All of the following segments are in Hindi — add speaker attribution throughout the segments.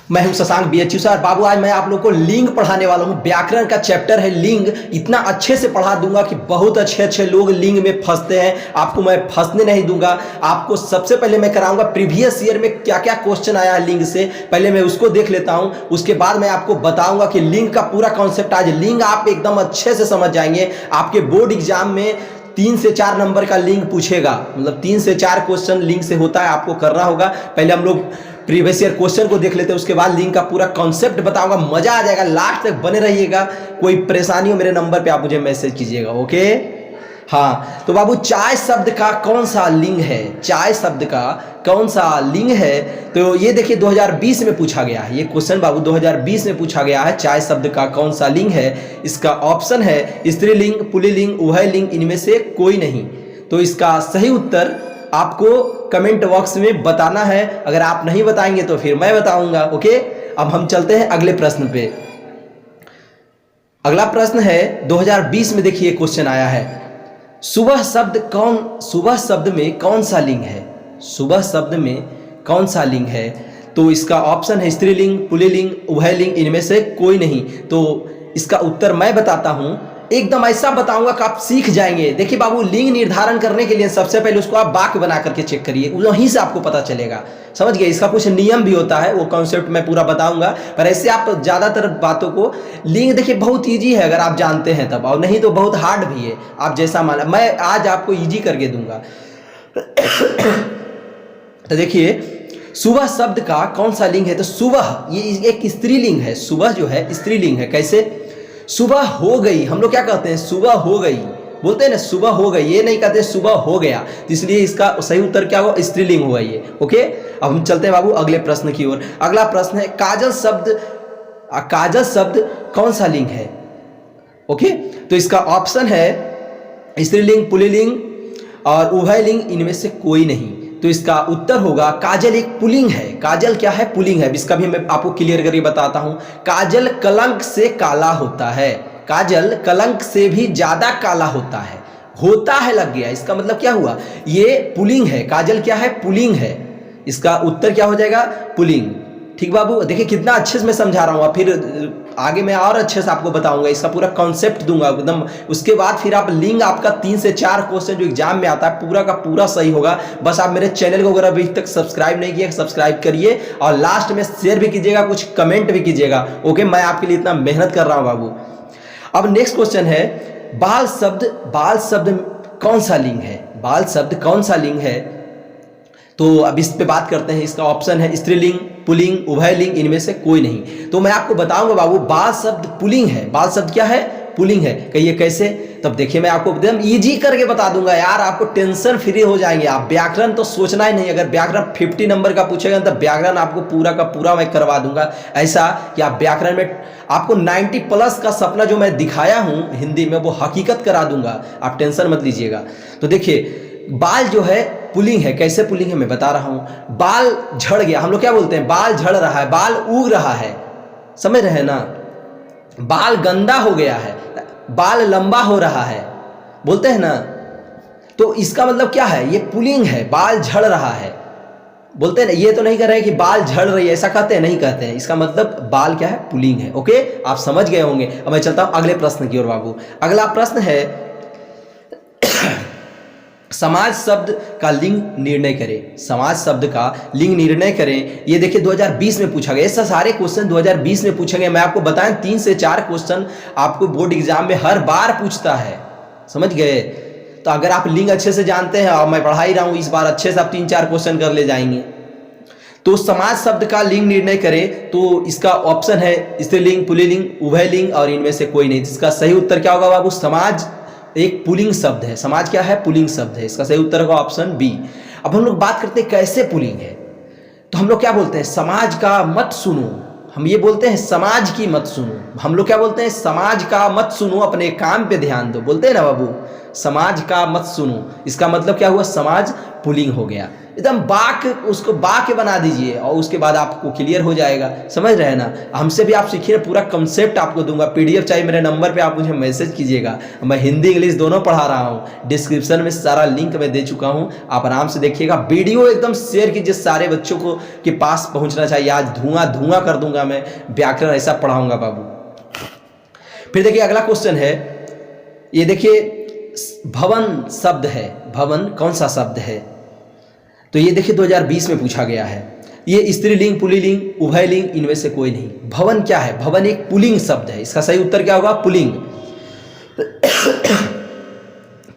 Speaker 1: मैं हूं शशांक बीएचयू सर। बाबू आज मैं आप लोगों को लिंग पढ़ाने वाला हूं। व्याकरण का चैप्टर है लिंग। इतना अच्छे से पढ़ा दूंगा कि बहुत अच्छे अच्छे लोग लिंग में फंसते हैं, आपको मैं फंसने नहीं दूंगा। आपको सबसे पहले मैं कराऊंगा प्रीवियस ईयर में क्या क्या क्वेश्चन आया है लिंग से, पहले मैं उसको देख लेता हूं। उसके बाद मैं आपको बताऊंगा कि लिंग का पूरा कॉन्सेप्ट। आज लिंग आप एकदम अच्छे से समझ जाएंगे। आपके बोर्ड एग्जाम में 3 से 4 नंबर का लिंग पूछेगा, मतलब 3 से 4 क्वेश्चन लिंग से होता है, आपको करना होगा। पहले हम लोग प्रीवियस ईयर क्वेश्चन को देख लेते हैं, उसके बाद लिंग का पूरा कॉन्सेप्ट बताऊंगा। मजा आ जाएगा, लास्ट तक बने रहिएगा। कोई परेशानी हो मेरे नंबर पे आप मुझे मैसेज कीजिएगा, ओके। हाँ तो बाबू, चाय शब्द का कौन सा लिंग है? चाय शब्द का कौन सा लिंग है? तो ये देखिए 2020 में पूछा गया है ये क्वेश्चन बाबू, 2020 में पूछा गया है। चाय शब्द का कौन सा लिंग है? इसका ऑप्शन है स्त्रीलिंग, पुल्लिंग, उभयलिंग, इनमें से कोई नहीं। तो इसका सही उत्तर आपको कमेंट बॉक्स में बताना है। अगर आप नहीं बताएंगे तो फिर मैं बताऊंगा, ओके। अब हम चलते हैं अगले प्रश्न पे। अगला प्रश्न है 2020 में, देखिए क्वेश्चन आया है। सुबह शब्द में कौन सा लिंग है? सुबह शब्द में कौन सा लिंग है? तो इसका ऑप्शन है स्त्रीलिंग, पुल्लिंग, उभयलिंग, इनमें से कोई नहीं। तो इसका उत्तर मैं बताता हूं, एकदम ऐसा बताऊंगा कि आप सीख जाएंगे। देखिए बाबू, लिंग निर्धारण करने के लिए सबसे पहले उसको आप वाक्य बना करके चेक करिए, वहीं से आपको पता चलेगा, समझ गए। इसका कुछ नियम भी होता है, वो कॉन्सेप्ट मैं पूरा बताऊंगा। पर ऐसे आप ज़्यादातर बातों को, लिंग देखिए बहुत ईजी है अगर आप जानते हैं तब, और नहीं तो बहुत हार्ड भी है, आप जैसा माना। मैं आज आपको ईजी करके दूंगा। तो देखिए सुबह शब्द का कौन सा लिंग है? तो सुबह ये एक स्त्रीलिंग है। सुबह जो है स्त्रीलिंग है। कैसे? सुबह हो गई, हम लोग क्या कहते हैं? सुबह हो गई बोलते हैं ना, सुबह हो गई, ये नहीं कहते सुबह हो गया। तो इसलिए इसका सही उत्तर क्या हुआ? स्त्रीलिंग हुआ ये, ओके। अब हम चलते हैं बाबू अगले प्रश्न की ओर। अगला प्रश्न है काजल शब्द कौन सा लिंग है? ओके, तो इसका ऑप्शन है स्त्रीलिंग, पुल्लिंग और उभयलिंग, इनमें से कोई नहीं। तो इसका उत्तर होगा काजल एक पुल्लिंग है। काजल क्या है? पुल्लिंग है। इसका भी मैं आपको क्लियर करके बताता हूं। काजल कलंक से काला होता है। काजल कलंक से भी ज्यादा काला होता है लग गया। इसका मतलब क्या हुआ? ये पुल्लिंग है। काजल क्या है? पुल्लिंग है। इसका उत्तर क्या हो जाएगा? पुल्लिंग। ठीक बाबू, देखिए कितना अच्छे से मैं समझा रहा हूँ। फिर आगे मैं और अच्छे से आपको बताऊंगा, इसका पूरा कॉन्सेप्ट दूंगा एकदम। उसके बाद फिर आप लिंग, आपका 3 से 4 क्वेश्चन जो एग्जाम में आता है पूरा का पूरा सही होगा। बस आप मेरे चैनल को अगर अभी तक सब्सक्राइब नहीं किया, सब्सक्राइब करिए, और लास्ट में शेयर भी कीजिएगा, कुछ कमेंट भी कीजिएगा, ओके। मैं आपके लिए इतना मेहनत कर रहा हूँ बाबू। अब नेक्स्ट क्वेश्चन है बाल शब्द कौन सा लिंग है? बाल शब्द कौन सा लिंग है? तो अब इस पे बात करते हैं। इसका ऑप्शन है स्त्रीलिंग, पुल्लिंग, उभयलिंग, इनमें से कोई नहीं। तो मैं आपको बताऊंगा बाबू, बाल शब्द पुल्लिंग है। बाल शब्द क्या है? पुल्लिंग है। कहिए कैसे? तब देखिए मैं आपको एकदम इजी करके बता दूंगा यार, आपको टेंशन फ्री हो जाएंगे आप। व्याकरण तो सोचना ही नहीं। अगर व्याकरण 50 नंबर का पूछेगा तब व्याकरण आपको पूरा का पूरा मैं करवा दूंगा। ऐसा कि आप व्याकरण में आपको 90 प्लस का सपना जो मैं दिखाया हूं हिंदी में, वो हकीकत करा दूंगा, आप टेंशन मत लीजिएगा। तो देखिए बाल जो है पुल्लिंग है। कैसे पुल्लिंग है मैं बता रहा हूं। बाल झड़ गया, हम लोग क्या बोलते हैं? बाल झड़ रहा है, बाल उग रहा है, समझ रहे हैं ना। बाल गंदा हो गया है, बाल लंबा हो रहा है, बोलते हैं ना। तो इसका मतलब क्या है? ये पुल्लिंग है, बाल झड़ रहा है, बोलते हैं ना। ये तो नहीं कह रहे हैं कि बाल झड़ रही है, ऐसा कहते हैं, नहीं कहते हैं। इसका मतलब बाल क्या है? पुल्लिंग है, ओके। आप समझ गए होंगे। अब मैं चलता हूं अगले प्रश्न की ओर बाबू। अगला प्रश्न है समाज शब्द का लिंग निर्णय करें। समाज शब्द का लिंग निर्णय करें। ये देखिए 2020 में पूछा गया। ऐसा सारे क्वेश्चन 2020 में पूछे गए। मैं आपको बताएं 3 से 4 क्वेश्चन आपको बोर्ड एग्जाम में हर बार पूछता है, समझ गए। तो अगर आप लिंग अच्छे से जानते हैं, और मैं पढ़ा ही रहा हूं, इस बार अच्छे से आप 3-4 क्वेश्चन कर ले जाएंगे। तो समाज शब्द का लिंग निर्णय करें, तो इसका ऑप्शन है स्त्रीलिंग, पुल्लिंग, उभयलिंग, और इनमें से कोई नहीं। इसका सही उत्तर क्या होगा बाबू? समाज एक पुल्लिंग शब्द है। समाज क्या है? पुल्लिंग शब्द है। इसका सही उत्तर होगा ऑप्शन बी। अब हम लोग बात करते हैं कैसे पुल्लिंग है। तो हम लोग क्या बोलते हैं? समाज का मत सुनो। हम ये बोलते हैं समाज की मत सुनो। हम लोग क्या बोलते हैं? समाज का मत सुनो, अपने काम पे ध्यान दो, बोलते हैं ना बाबू। समाज का मत सुनो, इसका मतलब क्या हुआ? समाज पुल्लिंग हो गया। एकदम बाक, उसको बा के बना दीजिए और उसके बाद आपको क्लियर हो जाएगा। समझ रहे हैं ना? हमसे भी आप सीखिए, पूरा कंसेप्ट आपको दूंगा। पीडीएफ चाहिए मेरे नंबर पे आप मुझे मैसेज कीजिएगा। मैं हिंदी इंग्लिश दोनों पढ़ा रहा हूँ। डिस्क्रिप्शन में सारा लिंक मैं दे चुका हूँ, आप आराम से देखिएगा। वीडियो एकदम शेयर कीजिए, सारे बच्चों को के पास पहुँचना चाहिए। आज धुआं धुआं कर दूंगा मैं, व्याकरण ऐसा पढ़ाऊंगा बाबू। फिर देखिए अगला क्वेश्चन है, ये देखिए भवन शब्द है। भवन कौन सा शब्द है? तो ये देखिए 2020 में पूछा गया है। ये स्त्रीलिंग, पुल्लिंग, उभयलिंग, इनमें से कोई नहीं। भवन क्या है? भवन एक पुल्लिंग शब्द है। इसका सही उत्तर क्या होगा? पुल्लिंग।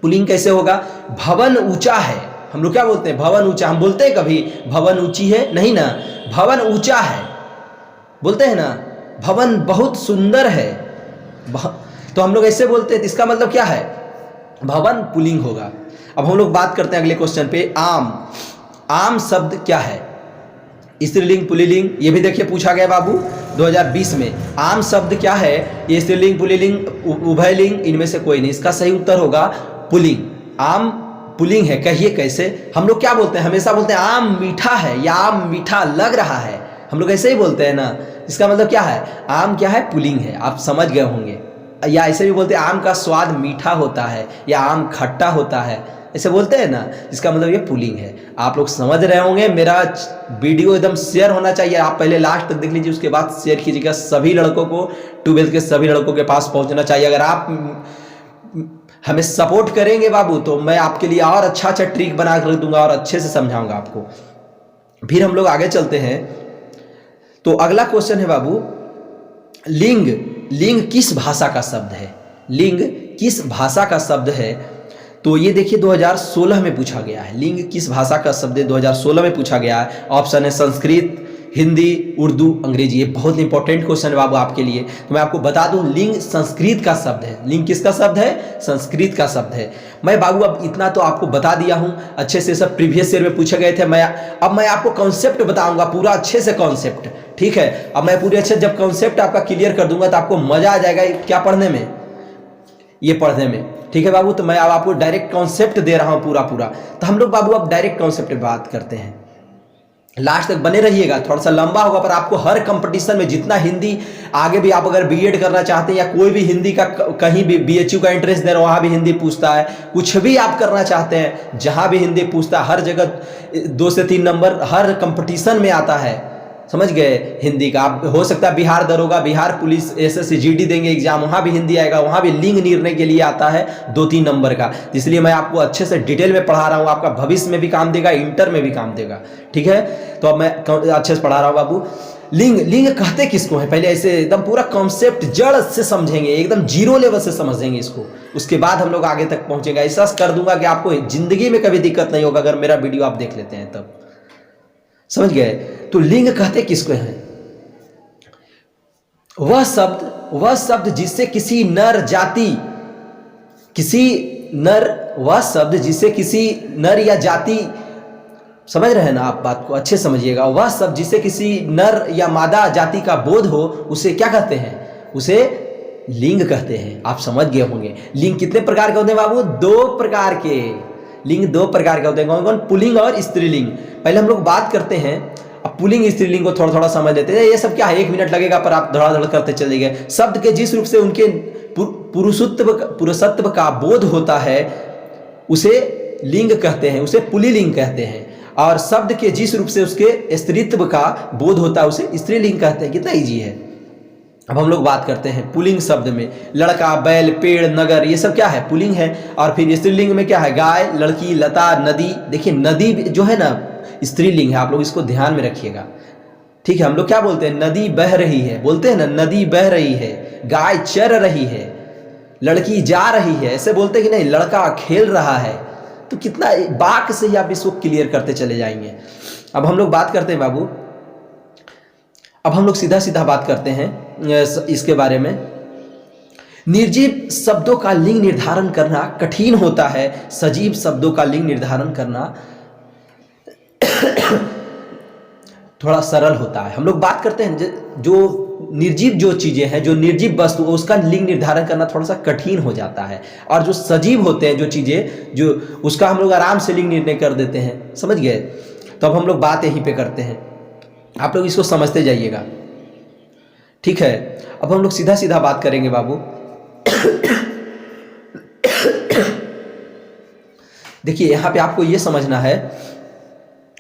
Speaker 1: पुल्लिंग कैसे होगा? भवन ऊंचा है। हम लोग क्या बोलते हैं? भवन ऊंचा। हम बोलते हैं कभी भवन ऊंची है? नहीं ना, भवन ऊंचा है बोलते हैं ना। भवन बहुत सुंदर है, तो हम लोग ऐसे बोलते हैं। तो इसका मतलब क्या है? भवन पुल्लिंग होगा। अब हम लोग बात करते हैं अगले क्वेश्चन पे। आम, आम शब्द क्या है? स्त्रीलिंग, पुल्लिंग, ये भी देखिए पूछा गया बाबू 2020 में। आम शब्द क्या है? ये स्त्रीलिंग, पुल्लिंग, उभयलिंग, इनमें से कोई नहीं। इसका सही उत्तर होगा पुल्लिंग। आम पुल्लिंग है। कहिए कैसे? हम लोग क्या बोलते हैं? हमेशा बोलते हैं आम मीठा है या आम मीठा लग रहा है। हम लोग ऐसे ही बोलते हैं ना। इसका मतलब क्या है? आम क्या है? पुल्लिंग है। आप समझ गए होंगे। या ऐसे भी बोलते हैं आम का स्वाद मीठा होता है या आम खट्टा होता है, ऐसे बोलते हैं ना। इसका मतलब ये पुल्लिंग है। आप लोग समझ रहे होंगे। मेरा वीडियो एकदम शेयर होना चाहिए। आप पहले लास्ट तक देख लीजिए, उसके बाद शेयर कीजिएगा। सभी लड़कों को, 12th के सभी लड़कों के पास पहुंचना चाहिए। अगर आप हमें सपोर्ट करेंगे बाबू, तो मैं आपके लिए और अच्छा अच्छा ट्रिक बना कर दूंगा और अच्छे से समझाऊंगा आपको। फिर हम लोग आगे चलते हैं। तो अगला क्वेश्चन है बाबू, लिंग। लिंग किस भाषा का शब्द है? लिंग किस भाषा का शब्द है? तो ये देखिए 2016 में पूछा गया है। लिंग किस भाषा का शब्द है? 2016 में पूछा गया है। ऑप्शन है संस्कृत, हिंदी, उर्दू, अंग्रेजी। ये बहुत इंपॉर्टेंट क्वेश्चन है बाबू आपके लिए। तो मैं आपको बता दूं, लिंग संस्कृत का शब्द है। लिंग किसका शब्द है? संस्कृत का शब्द है। मैं बाबू अब इतना तो आपको बता दिया हूं अच्छे से। सब प्रीवियस ईयर में पूछे गए थे। अब मैं आपको कॉन्सेप्ट बताऊंगा, पूरा अच्छे से कॉन्सेप्ट। ठीक है, अब मैं पूरे अच्छे जब कॉन्सेप्ट आपका क्लियर कर दूंगा तो आपको मजा आ जाएगा। क्या पढ़ने में? ये पढ़ने में। ठीक है बाबू, तो मैं अब आपको डायरेक्ट कॉन्सेप्ट दे रहा हूं पूरा पूरा। तो हम लोग बाबू अब डायरेक्ट कॉन्सेप्ट पे बात करते हैं। लास्ट तक बने रहिएगा, थोड़ा सा लंबा होगा, पर आपको हर कंपटीशन में जितना हिंदी, आगे भी आप अगर बीएड करना चाहते हैं या कोई भी हिंदी का कहीं भी बीएचयू का एंट्रेंस दे रहे हो, वहाँ भी हिंदी पूछता है। कुछ भी आप करना चाहते हैं, जहाँ भी हिंदी पूछता है, हर जगह 2 से 3 नंबर हर कंपटीशन में आता है। समझ गए? हिंदी का आप हो सकता है बिहार दरोगा, बिहार पुलिस, एसएससी जीडी देंगे एग्जाम, वहाँ भी हिंदी आएगा। वहाँ भी लिंग निर्णय के लिए आता है 2-3 नंबर का। इसलिए मैं आपको अच्छे से डिटेल में पढ़ा रहा हूँ। आपका भविष्य में भी काम देगा, इंटर में भी काम देगा। ठीक है, तो अब मैं अच्छे से पढ़ा रहा हूँ बाबू। लिंग, लिंग कहते किसको है? पहले ऐसे एकदम पूरा कॉन्सेप्ट जड़ से समझेंगे, एकदम जीरो लेवल से समझेंगे इसको। उसके बाद हम लोग आगे तक पहुंचेंगे। ऐसा कर दूंगा कि आपको जिंदगी में कभी दिक्कत नहीं होगा अगर मेरा वीडियो आप देख लेते हैं तब। समझ गए? तो लिंग कहते किसको हैं? वह शब्द जिससे किसी नर जाति, वह शब्द जिससे किसी नर या जाति, समझ रहे हैं ना आप? बात को अच्छे समझिएगा। वह शब्द जिससे किसी नर या मादा जाति का बोध हो, उसे क्या कहते हैं? उसे लिंग कहते हैं। आप समझ गए होंगे। लिंग कितने प्रकार के होते हैं बाबू? 2 प्रकार के। लिंग 2 प्रकार के होते हैं। कौन कौन? पुल्लिंग और स्त्रीलिंग। पहले हम लोग बात करते हैं, अब पुल्लिंग स्त्रीलिंग को थोड़ा थोड़ा समझ लेते हैं। ये सब क्या है, 1 मिनट लगेगा, पर आप धड़ाधड़ करते चले गए। शब्द के जिस रूप से उनके पुरुषत्व का बोध होता है, उसे लिंग कहते हैं, उसे पुल्लिंग कहते हैं। और शब्द के जिस रूप से उसके स्त्रीत्व का बोध होता है, उसे स्त्रीलिंग कहते हैं। कितना ईजी है। अब हम लोग बात करते हैं पुल्लिंग शब्द में। लड़का, बैल, पेड़, नगर, ये सब क्या है? पुल्लिंग है। और फिर स्त्रीलिंग में क्या है? गाय, लड़की, लता, नदी। देखिए नदी जो है ना, स्त्रीलिंग है। आप लोग इसको ध्यान में रखिएगा। ठीक है, हम लोग क्या बोलते हैं? नदी बह रही है, बोलते हैं ना, नदी बह रही है। गाय चर रही है, लड़की जा रही है, ऐसे बोलते हैं कि नहीं? लड़का खेल रहा है। तो कितना बाक से ही आप इसको क्लियर करते चले जाएंगे। अब हम लोग बात करते हैं बाबू, अब हम लोग सीधा सीधा बात करते हैं इसके बारे में। निर्जीव शब्दों का लिंग निर्धारण करना कठिन होता है, सजीव शब्दों का लिंग निर्धारण करना थोड़ा सरल होता है। हम लोग बात करते हैं जो निर्जीव जो चीजें हैं, जो निर्जीव वस्तु, उसका लिंग निर्धारण करना थोड़ा सा कठिन हो जाता है। और जो सजीव होते हैं जो चीजें, जो उसका हम लोग आराम से लिंग निर्णय कर देते हैं। समझ गए? तो अब हम लोग बात यहीं पे करते हैं, आप लोग इसको समझते जाइएगा, ठीक है। अब हम लोग सीधा सीधा बात करेंगे बाबू। देखिए यहाँ पे आपको ये समझना है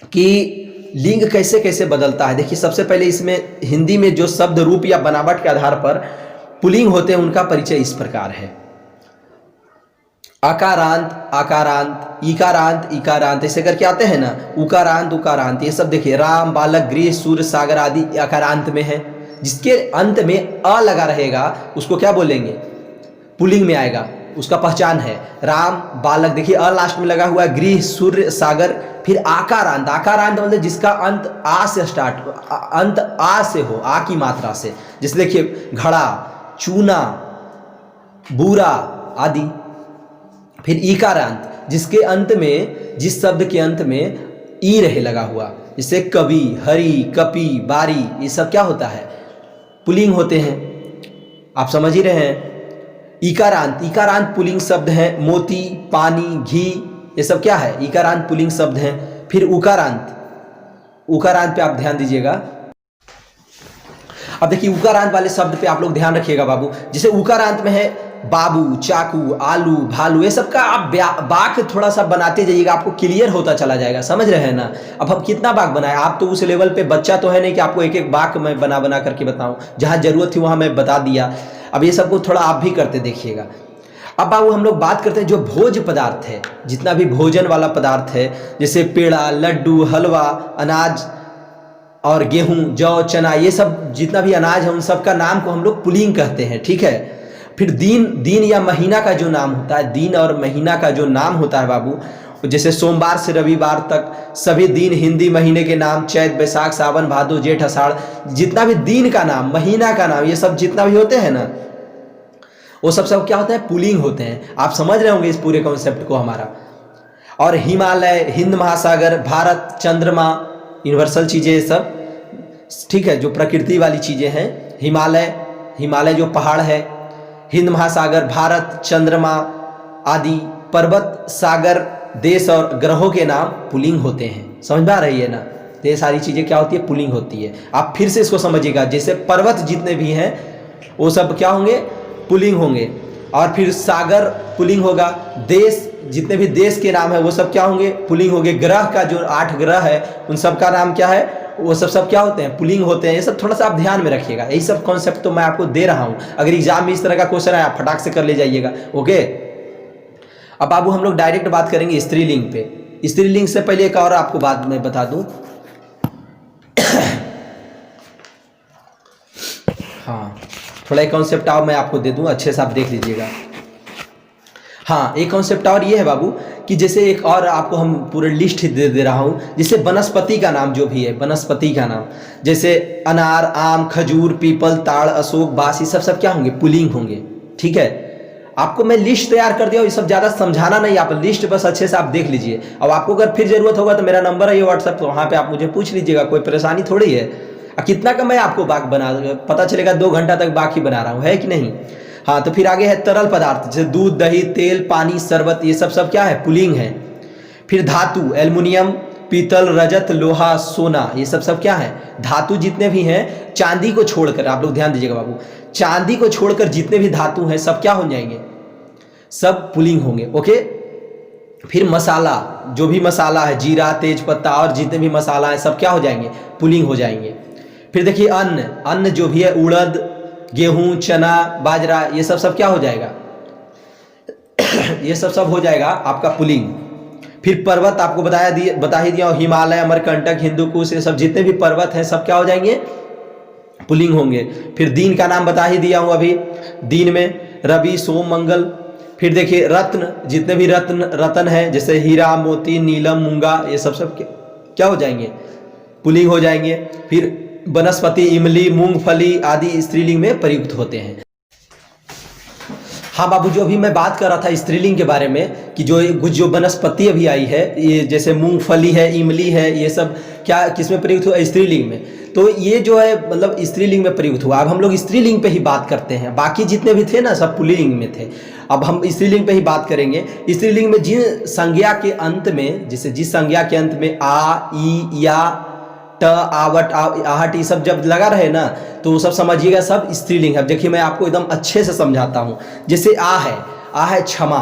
Speaker 1: कि लिंग कैसे कैसे बदलता है। देखिए सबसे पहले इसमें हिंदी में जो शब्द रूप या बनावट के आधार पर पुल्लिंग होते हैं उनका परिचय इस प्रकार है। अकारांत, आकारांत, इकारांत, इकारांत, ऐसे करके आते हैं ना, उकारांत, उकारांत, ये सब देखिए राम, बालक, गृह, सूर्य, सागर आदि अकारांत में है। जिसके अंत में अ लगा रहेगा उसको क्या बोलेंगे, पुल्लिंग में आएगा, उसका पहचान है। राम, बालक, देखिए अ लास्ट में लगा हुआ है, गृह, सूर्य, सागर। फिर आकारांत, आकारांत मतलब जिसका अंत आ से स्टार्ट, अंत आ से हो, आ की मात्रा से। जैसे देखिए घड़ा, चूना, बूरा आदि। फिर ईकारांत जिसके अंत में, जिस शब्द के अंत में ई रहे लगा हुआ, जैसे कवि, हरि, कपि, बारी, ये सब क्या होता है, पुल्लिंग होते हैं। आप समझ ही रहे हैं। इकारांत, इकारांत पुल्लिंग शब्द है। मोती, पानी, घी, ये सब क्या है, इकारांत पुल्लिंग शब्द हैं। फिर उकारांत, उकारांत पे आप ध्यान दीजिएगा। अब देखिए उकारांत वाले शब्द पे आप लोग ध्यान रखिएगा बाबू। जैसे उकारांत में है बाबू, चाकू, आलू, भालू, ये सब का आप बाक थोड़ा सा बनाते जाइएगा, आपको क्लियर होता चला जाएगा, समझ रहे हैं ना। अब हम कितना बाक बनाए, आप तो उस लेवल पे बच्चा तो है नहीं कि आपको एक एक बाक मैं बना बना करके बताऊं, जहां जरूरत थी वहां मैं बता दिया। अब ये सबको थोड़ा आप भी करते देखिएगा। अब बाबू हम लोग बात करते हैं जो भोज्य पदार्थ है, जितना भी भोजन वाला पदार्थ है, जैसे पेड़ा, लड्डू, हलवा, अनाज और गेहूं, जौ, चना, ये सब जितना भी अनाज है उन सब का नाम को हम लोग पुल्लिंग कहते हैं, ठीक है। फिर दिन, दिन या महीना का जो नाम होता है, दिन और महीना का जो नाम होता है बाबू, जैसे सोमवार से रविवार तक सभी दिन हिंदी महीने के नाम, चैत, बैसाख, सावन, भादो, जेठ, आषाढ़, जितना भी दिन का नाम, महीना का नाम, ये सब जितना भी होते हैं ना, वो सब क्या होता है, पुल्लिंग होते हैं। आप समझ रहे होंगे इस पूरे कॉन्सेप्ट को हमारा। और हिमालय, हिंद महासागर, भारत, चंद्रमा, यूनिवर्सल चीज़ें ये सब, ठीक है, जो प्रकृति वाली चीज़ें हैं। हिमालय, हिमालय जो पहाड़ है, हिंद महासागर, भारत, चंद्रमा आदि, पर्वत, सागर, देश और ग्रहों के नाम पुल्लिंग होते हैं। समझ में आ रही है ना। तो ये सारी चीज़ें क्या होती है, पुल्लिंग होती है। आप फिर से इसको समझिएगा, जैसे पर्वत जितने भी हैं वो सब क्या होंगे, पुल्लिंग होंगे। और फिर सागर पुल्लिंग होगा, देश, जितने भी देश के नाम है वो सब क्या होंगे, पुल्लिंग होंगे। ग्रह का जो 8 ग्रह है उन सब का नाम क्या है, वो सब क्या होते हैं, पुल्लिंग होते हैं। ये सब थोड़ा सा आप ध्यान में रखिएगा। यही सब कॉन्सेप्ट तो मैं आपको दे रहा हूँ। अगर एग्जाम में इस तरह का क्वेश्चन है आप फटाक से कर ले जाइएगा, ओके। अब बाबू हम लोग डायरेक्ट बात करेंगे स्त्रीलिंग पे। स्त्रीलिंग से पहले एक और आपको बात मैं बता दूं। हाँ, थोड़ा एक कॉन्सेप्ट और मैं आपको दे दूं, अच्छे से आप देख लीजिएगा। हाँ, एक कॉन्सेप्ट और ये है बाबू कि जैसे एक और आपको हम पूरा लिस्ट दे रहा हूँ। जैसे वनस्पति का नाम जो भी है, वनस्पति का नाम, जैसे अनार, आम, खजूर, पीपल, ताड़, अशोक, बांस, ये सब क्या होंगे, पुल्लिंग होंगे, ठीक है। आपको मैं लिस्ट तैयार कर दिया, ये सब ज़्यादा समझाना नहीं, आप लिस्ट बस अच्छे से आप देख लीजिए। अब आपको अगर फिर जरूरत होगा तो मेरा नंबर है ये व्हाट्सएप, तो वहाँ पे आप मुझे पूछ लीजिएगा, कोई परेशानी थोड़ी है। कितना का मैं आपको बाग बना, पता चलेगा 2 घंटा तक बाग ही बना रहा हूँ, है कि नहीं। हाँ, तो फिर आगे है तरल पदार्थ, जैसे दूध, दही, तेल, पानी, शरबत, ये सब क्या है, पुल्लिंग है। फिर धातु, एल्युमिनियम, पीतल, रजत, लोहा, सोना, ये सब क्या है, धातु जितने भी हैं। चांदी को छोड़कर, आप लोग ध्यान दीजिएगा बाबू, चांदी को छोड़कर जितने भी धातु हैं सब क्या हो जाएंगे, सब पुल्लिंग होंगे, ओके। फिर मसाला, जो भी मसाला है, जीरा, तेज पत्ता और जितने भी मसाला है सब क्या हो जाएंगे, पुल्लिंग हो जाएंगे। फिर देखिए अन्न, अन्न जो भी है, उड़द, गेहूं, चना, बाजरा, ये सब क्या हो जाएगा, ये सब हो जाएगा आपका पुल्लिंग। फिर पर्वत आपको बता ही दिया, हिमालय, अमरकंटक, हिंदुकुश, ये सब जितने भी पर्वत हैं सब क्या हो जाएंगे, पुल्लिंग होंगे। फिर दिन का नाम बता ही दिया हूं अभी, दिन में रवि, सोम, मंगल। फिर देखिए रत्न, जितने भी रत्न है, जैसे हीरा, मोती, नीलम, मूंगा, ये सब क्या हो जाएंगे, पुल्लिंग हो जाएंगे। फिर वनस्पति, इमली, मूंगफली आदि स्त्रीलिंग में प्रयुक्त होते हैं। हाँ बाबू, जो अभी मैं बात कर रहा था स्त्रीलिंग के बारे में कि जो वनस्पति अभी आई है, ये जैसे मूंगफली है, इमली है, ये सब क्या किस में प्रयुक्त हुआ? स्त्रीलिंग में। तो ये जो है मतलब स्त्रीलिंग में प्रयुक्त हुआ। अब हम लोग स्त्रीलिंग पे ही बात करते हैं, बाकी जितने भी थे ना सब पुल्लिंग में थे। अब हम स्त्रीलिंग पे ही बात करेंगे। स्त्रीलिंग में जिन संज्ञा के अंत में, जैसे जिस संज्ञा के अंत में आ, ई, या, ट, आवट, आहट, ये सब जब लगा रहे ना तो वो सब समझिएगा सब स्त्रीलिंग है। देखिए मैं आपको एकदम अच्छे से समझाता हूँ। जैसे आ है क्षमा,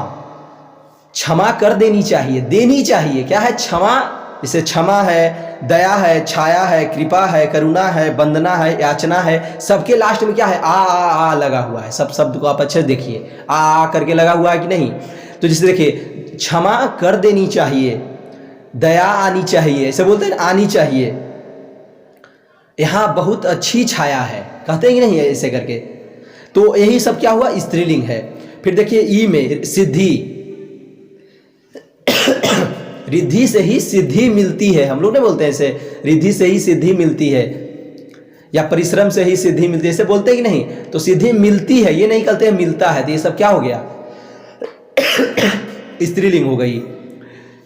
Speaker 1: क्षमा कर देनी चाहिए, देनी चाहिए। क्या है? क्षमा। जैसे क्षमा है, दया है, छाया है, कृपा है, करुणा है, वंदना है, याचना है, सबके लास्ट में क्या है? आ लगा हुआ है। सब शब्द को आप अच्छे से देखिए, आ करके लगा हुआ है कि नहीं। तो जैसे देखिए क्षमा कर देनी चाहिए, दया आनी चाहिए, ऐसे बोलते हैं आनी चाहिए, यहाँ बहुत अच्छी छाया है, कहते हैं कि नहीं ऐसे करके। तो यही सब क्या हुआ? स्त्रीलिंग है। फिर देखिए ई में सिद्धि, रिद्धि से ही सिद्धि मिलती है। हम लोग नहीं बोलते हैं ऐसे, रिद्धि से ही सिद्धि मिलती है, या परिश्रम से ही सिद्धि मिलती है, ऐसे बोलते हैं कि नहीं। तो सिद्धि मिलती है, ये नहीं कहते हैं मिलता है। तो ये सब क्या हो गया? स्त्रीलिंग हो गई।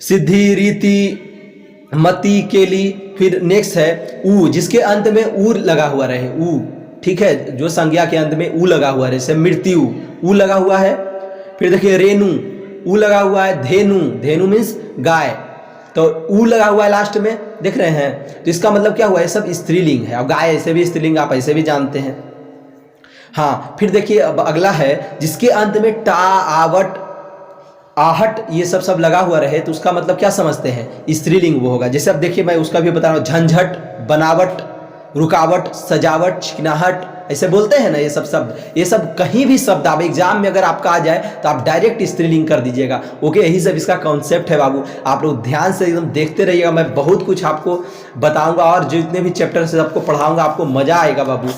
Speaker 1: सिद्धि, रीति, मति, केली। फिर नेक्स्ट है ऊ, जिसके अंत में ऊ लगा हुआ रहे, ऊ, ठीक है, जो संज्ञा के अंत में ऊ लगा हुआ रहे, जैसे मृत्यु, ऊ लगा हुआ है। फिर देखिए रेणु, ऊ लगा हुआ है। धेनु, धेनु मीन्स गाय, तो ऊ लगा हुआ है लास्ट में, देख रहे हैं। तो इसका मतलब क्या हुआ? ये सब स्त्रीलिंग है। अब गाय ऐसे भी स्त्रीलिंग, आप ऐसे भी जानते हैं। हाँ, फिर देखिए अब अगला है जिसके अंत में टा, आवट, आहट, ये सब लगा हुआ रहे, तो उसका मतलब क्या समझते हैं? स्त्रीलिंग वो होगा। जैसे अब देखिए मैं उसका भी बता रहा हूँ, झंझट, बनावट, रुकावट, सजावट, चिकनाहट, ऐसे बोलते हैं ना ये सब शब्द। ये सब कहीं भी शब्द आप एग्जाम में अगर आपका आ जाए तो आप डायरेक्ट स्त्रीलिंग कर दीजिएगा। ओके, यही सब इसका कॉन्सेप्ट है बाबू। आप लोग ध्यान से एकदम देखते रहिएगा, मैं बहुत कुछ आपको बताऊंगा और जितने भी चैप्टर से आपको पढ़ाऊंगा आपको मजा आएगा बाबू,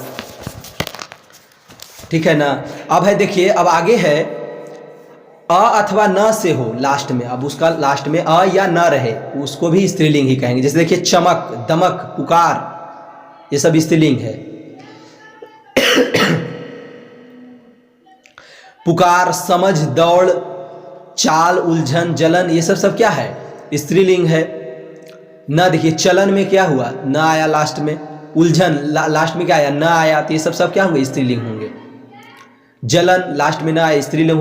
Speaker 1: ठीक है ना। अब है देखिए, अब आगे है अ अथवा न से हो लास्ट में। अब उसका लास्ट में अ या न रहे, उसको भी स्त्रीलिंग ही कहेंगे। जैसे देखिए चमक, दमक, पुकार, ये सब स्त्रीलिंग है। पुकार, समझ, दौड़, चाल, उलझन, जलन, ये सब क्या है? स्त्रीलिंग है। न देखिए चलन में क्या हुआ? न आया लास्ट में। उलझन लास्ट में क्या आया? न आया, तो ये सब क्या होंगे? स्त्रीलिंग होंगे। जलन लास्ट में ना आए, स्त्रीलिंग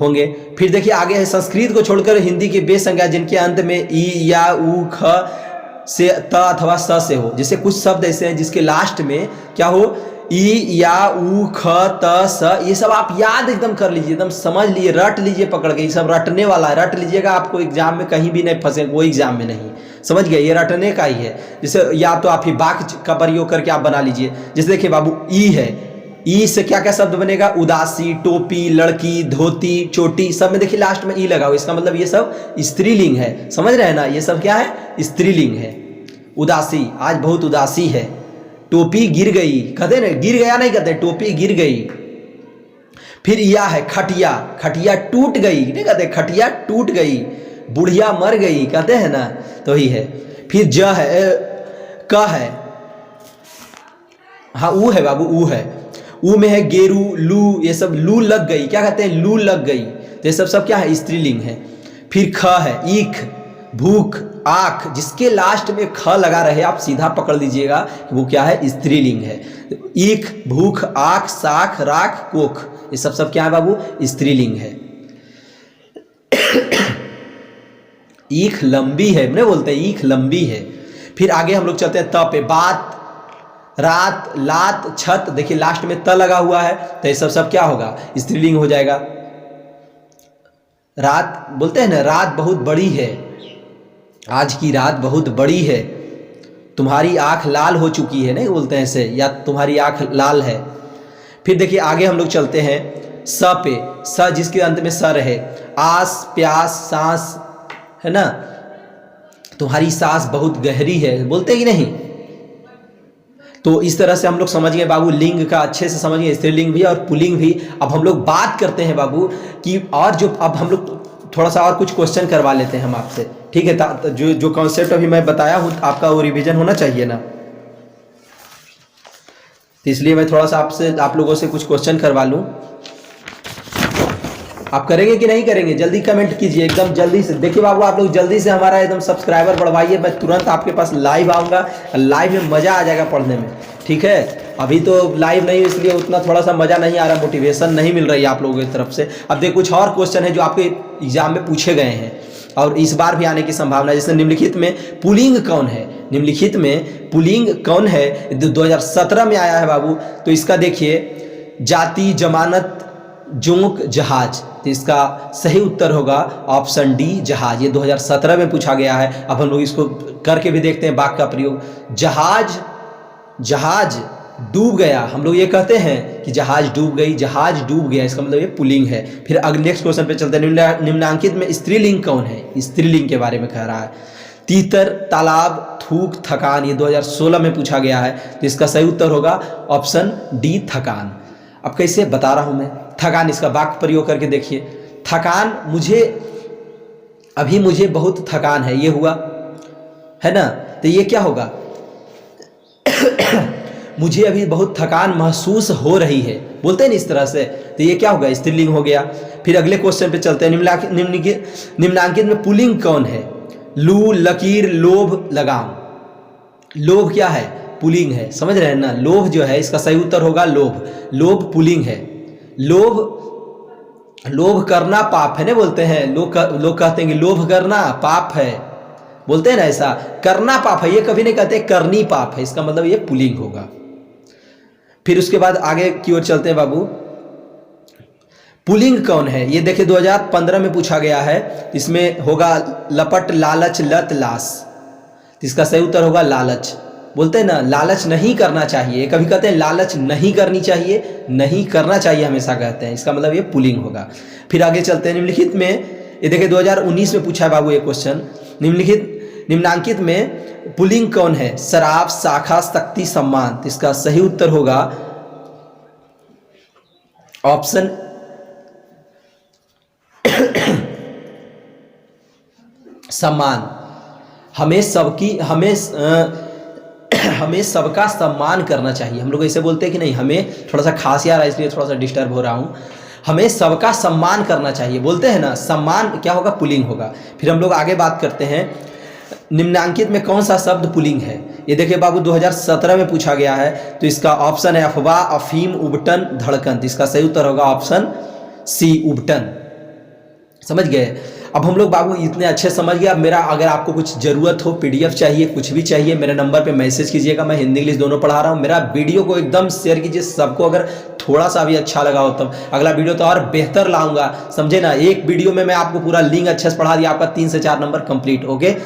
Speaker 1: होंगे। फिर देखिए आगे है संस्कृत को छोड़कर हिंदी के बेसंज्ञा जिनके अंत में ई, या, उ, ख से, त अथवा स से हो। जैसे कुछ शब्द ऐसे हैं जिसके लास्ट में क्या हो? ई, या, उ, ख, त, स, ये सब आप याद एकदम कर लीजिए, एकदम समझ लीजिए, रट लीजिए पकड़ के। ये सब रटने वाला है, रट लीजिएगा, आपको एग्जाम में कहीं भी नहीं फंसे, कोई एग्जाम में नहीं, समझ गए? ये रटने का ही है। जैसे या तो आप ही वाक्य का प्रयोग करके आप बना लीजिए। जैसे देखिए बाबू ई है, ई से क्या क्या शब्द बनेगा? उदासी, टोपी, लड़की, धोती, चोटी, सब में देखिए लास्ट में ई लगा हुआ। इसका मतलब ये सब स्त्रीलिंग है, समझ रहे हैं ना। ये सब क्या है? स्त्रीलिंग है। उदासी, आज बहुत उदासी है। टोपी गिर गई, कहते ना, गिर गया नहीं कहते, टोपी गिर गई। फिर या है खटिया, खटिया टूट गई, नहीं कहते खटिया टूट गई। बुढ़िया मर गई, कहते हैं ना, तो ही है। फिर ज है, क है, हाँ ऊ है बाबू, ऊ है। ऊ में है गेरू, लू, ये सब लू लग गई, क्या कहते हैं? लू लग गई, तो ये सब क्या है? स्त्रीलिंग है। फिर ख है, ईख, भूख, आख, जिसके लास्ट में ख लगा रहे आप सीधा पकड़ लीजिएगा कि वो क्या है? स्त्रीलिंग है। ईख, भूख, आख, साख, राख, कोख, ये सब क्या है बाबू? स्त्रीलिंग है। ईख लंबी है, नहीं बोलते ईख लंबी है। फिर आगे हम लोग चलते हैं त पे, बात, रात, लात, छत, देखिए लास्ट में त लगा हुआ है, तो ये सब क्या होगा? स्त्रीलिंग हो जाएगा। रात बोलते हैं ना, रात बहुत बड़ी है, आज की रात बहुत बड़ी है, तुम्हारी आंख लाल हो चुकी है, नहीं बोलते हैं ऐसे, या तुम्हारी आंख लाल है। फिर देखिए आगे हम लोग चलते हैं स पे, स जिसके अंत में स रहे, आस, प्यास, सांस, है ना, तुम्हारी सांस बहुत गहरी है, बोलते हैं कि नहीं। तो इस तरह से हम लोग समझ गए बाबू, लिंग का अच्छे से समझ गए, स्त्रीलिंग भी और पुल्लिंग भी। अब हम लोग बात करते हैं बाबू कि और जो, अब हम लोग थोड़ा सा और कुछ क्वेश्चन करवा लेते हैं हम आपसे, ठीक है। जो कॉन्सेप्ट अभी मैं बताया हूँ आपका वो रिवीजन होना चाहिए ना, तो इसलिए मैं थोड़ा सा आप लोगों से कुछ क्वेश्चन करवा लूँ। आप करेंगे कि नहीं करेंगे? जल्दी कमेंट कीजिए एकदम जल्दी से। देखिए बाबू आप लोग जल्दी से हमारा एकदम सब्सक्राइबर बढ़वाइए, मैं तुरंत आपके पास लाइव आऊँगा, लाइव में मज़ा आ जाएगा पढ़ने में, ठीक है। अभी तो लाइव नहीं इसलिए उतना थोड़ा सा मज़ा नहीं आ रहा, मोटिवेशन नहीं मिल रही है आप लोगों की तरफ से। अब देखिए कुछ और क्वेश्चन है जो आपके एग्जाम में पूछे गए हैं और इस बार भी आने की संभावना है। जैसे निम्नलिखित में पुल्लिंग कौन है? निम्नलिखित में पुल्लिंग कौन है? 2017 में आया है बाबू। तो इसका देखिए जाति, जमानत, जोंक, जहाज। तो इसका सही उत्तर होगा ऑप्शन डी जहाज। ये 2017 में पूछा गया है। अब हम लोग इसको करके भी देखते हैं वाक्य का प्रयोग। जहाज डूब गया, हम लोग ये कहते हैं कि जहाज डूब गई, जहाज डूब गया, इसका मतलब ये पुल्लिंग है। फिर अगले नेक्स्ट क्वेश्चन पे चलते हैं। निम्नांकित में स्त्रीलिंग कौन है? स्त्रीलिंग के बारे में कह रहा है। तीतर, तालाब, थूक, थकान। ये 2016 में पूछा गया है। तो इसका सही उत्तर होगा ऑप्शन डी थकान। अब कैसे बता रहा हूं मैं थकान, इसका वाक्य प्रयोग करके देखिए। थकान, मुझे बहुत थकान है, ये हुआ है ना। तो ये क्या होगा? मुझे अभी बहुत थकान महसूस हो रही है, बोलते हैं ना इस तरह से। तो ये क्या होगा? स्त्रीलिंग हो गया। फिर अगले क्वेश्चन पे चलते हैं। निम्नांकित में पुल्लिंग कौन है? लू, लकीर, लोभ, लगाम। लोभ क्या है? पुल्लिंग है, समझ रहे हैं ना। लोभ जो है इसका सही उत्तर होगा लोभ। लोभ पुल्लिंग है। लोभ करना पाप है ना, बोलते हैं लोग कहते हैं कि लोभ करना पाप है, बोलते हैं ना ऐसा। करना पाप है, ये कभी नहीं कहते करनी पाप है, इसका मतलब ये पुल्लिंग होगा। फिर उसके बाद आगे की ओर चलते हैं बाबू। पुल्लिंग कौन है? ये देखिए 2015 में पूछा गया है। इसमें होगा लपट, लालच, लत, लाश। इसका सही उत्तर होगा लालच। बोलते हैं ना लालच नहीं करना चाहिए, कभी कहते हैं लालच नहीं करनी चाहिए, नहीं करना चाहिए हमेशा कहते हैं, इसका मतलब ये पुल्लिंग होगा। फिर आगे चलते हैं। निम्नलिखित में ये देखिए 2019 में पूछा है बाबू ये क्वेश्चन। निम्नांकित में पुल्लिंग कौन है? शराब, शाखा, शक्ति, सम्मान। तो इसका सही उत्तर होगा ऑप्शन सम्मान। हमें सबका सम्मान करना चाहिए। हम लोग ऐसे बोलते हैं कि नहीं, हमें थोड़ा सा खांसी आ रहा है इसलिए थोड़ा सा डिस्टर्ब हो रहा हूँ। हमें सबका सम्मान करना चाहिए, बोलते हैं ना। सम्मान क्या होगा? पुल्लिंग होगा। फिर हम लोग आगे बात करते हैं। निम्नांकित में कौन सा शब्द पुल्लिंग है? ये देखिए बाबू 2017 में पूछा गया है। तो इसका ऑप्शन है अफवाह, अफीम, उबटन, धड़कन। तो इसका सही उत्तर होगा ऑप्शन सी उबटन। समझ गए? अब हम लोग बाबू इतने अच्छे समझ गए। अब मेरा अगर आपको कुछ ज़रूरत हो, पीडीएफ चाहिए, कुछ भी चाहिए, मेरे नंबर पे मैसेज कीजिएगा। मैं हिंदी इंग्लिश दोनों पढ़ा रहा हूँ। मेरा वीडियो को एकदम शेयर कीजिए सबको, अगर थोड़ा सा भी अच्छा लगा हो तब। अगला वीडियो तो और बेहतर लाऊंगा, समझे ना। एक वीडियो में मैं आपको पूरा लिंक अच्छे से पढ़ा दिया, आपका 3 से 4 नंबर कंप्लीट। ओके।